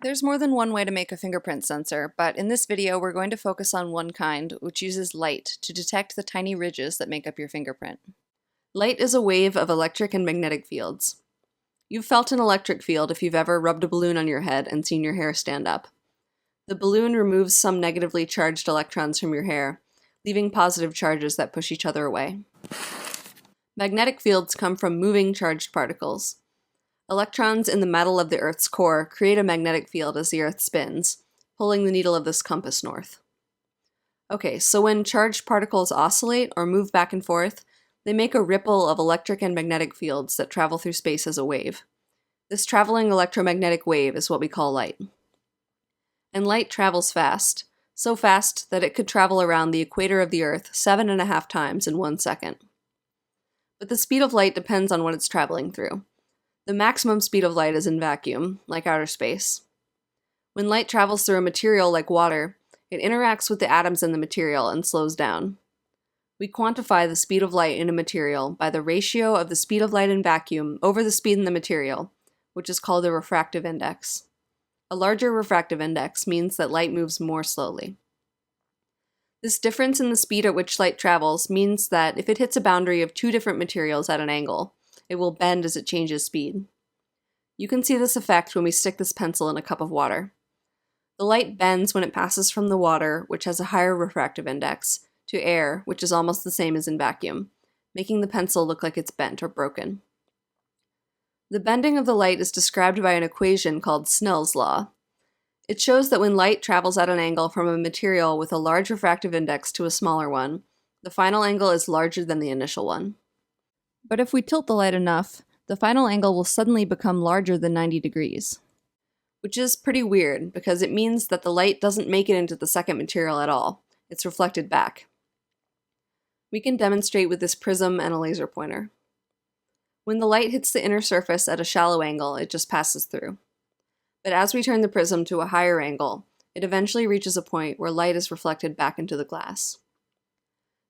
There's more than one way to make a fingerprint sensor, but in this video we're going to focus on one kind, which uses light to detect the tiny ridges that make up your fingerprint. Light is a wave of electric and magnetic fields. You've felt an electric field if you've ever rubbed a balloon on your head and seen your hair stand up. The balloon removes some negatively charged electrons from your hair, leaving positive charges that push each other away. Magnetic fields come from moving charged particles. Electrons in the metal of the Earth's core create a magnetic field as the Earth spins, pulling the needle of this compass north. Okay, so when charged particles oscillate or move back and forth, they make a ripple of electric and magnetic fields that travel through space as a wave. This traveling electromagnetic wave is what we call light. And light travels fast, so fast that it could travel around the equator of the Earth 7.5 times in 1 second. But the speed of light depends on what it's traveling through. The maximum speed of light is in vacuum, like outer space. When light travels through a material like water, it interacts with the atoms in the material and slows down. We quantify the speed of light in a material by the ratio of the speed of light in vacuum over the speed in the material, which is called the refractive index. A larger refractive index means that light moves more slowly. This difference in the speed at which light travels means that if it hits a boundary of two different materials at an angle, it will bend as it changes speed. You can see this effect when we stick this pencil in a cup of water. The light bends when it passes from the water, which has a higher refractive index, to air, which is almost the same as in vacuum, making the pencil look like it's bent or broken. The bending of the light is described by an equation called Snell's law. It shows that when light travels at an angle from a material with a large refractive index to a smaller one, the final angle is larger than the initial one. But if we tilt the light enough, the final angle will suddenly become larger than 90 degrees. Which is pretty weird, because it means that the light doesn't make it into the second material at all. It's reflected back. We can demonstrate with this prism and a laser pointer. When the light hits the inner surface at a shallow angle, it just passes through. But as we turn the prism to a higher angle, it eventually reaches a point where light is reflected back into the glass.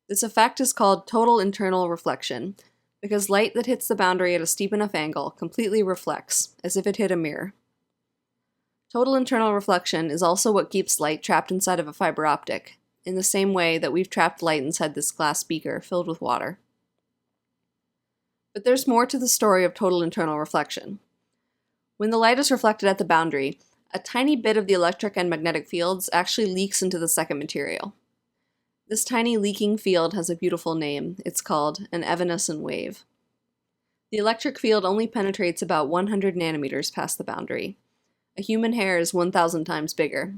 This effect is called total internal reflection, because light that hits the boundary at a steep enough angle completely reflects, as if it hit a mirror. Total internal reflection is also what keeps light trapped inside of a fiber optic, in the same way that we've trapped light inside this glass beaker filled with water. But there's more to the story of total internal reflection. When the light is reflected at the boundary, a tiny bit of the electric and magnetic fields actually leaks into the second material. This tiny leaking field has a beautiful name. It's called an evanescent wave. The electric field only penetrates about 100 nanometers past the boundary. A human hair is 1,000 times bigger.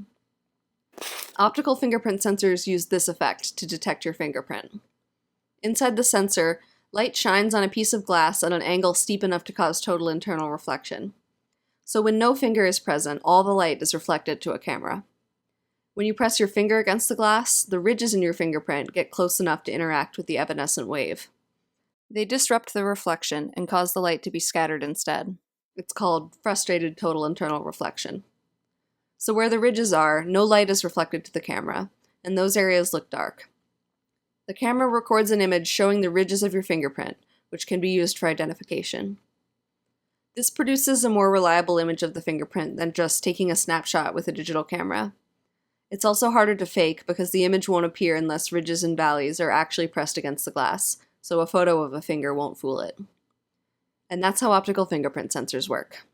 Optical fingerprint sensors use this effect to detect your fingerprint. Inside the sensor, light shines on a piece of glass at an angle steep enough to cause total internal reflection. So when no finger is present, all the light is reflected to a camera. When you press your finger against the glass, the ridges in your fingerprint get close enough to interact with the evanescent wave. They disrupt the reflection and cause the light to be scattered instead. It's called frustrated total internal reflection. So where the ridges are, no light is reflected to the camera, and those areas look dark. The camera records an image showing the ridges of your fingerprint, which can be used for identification. This produces a more reliable image of the fingerprint than just taking a snapshot with a digital camera. It's also harder to fake because the image won't appear unless ridges and valleys are actually pressed against the glass, so a photo of a finger won't fool it. And that's how optical fingerprint sensors work.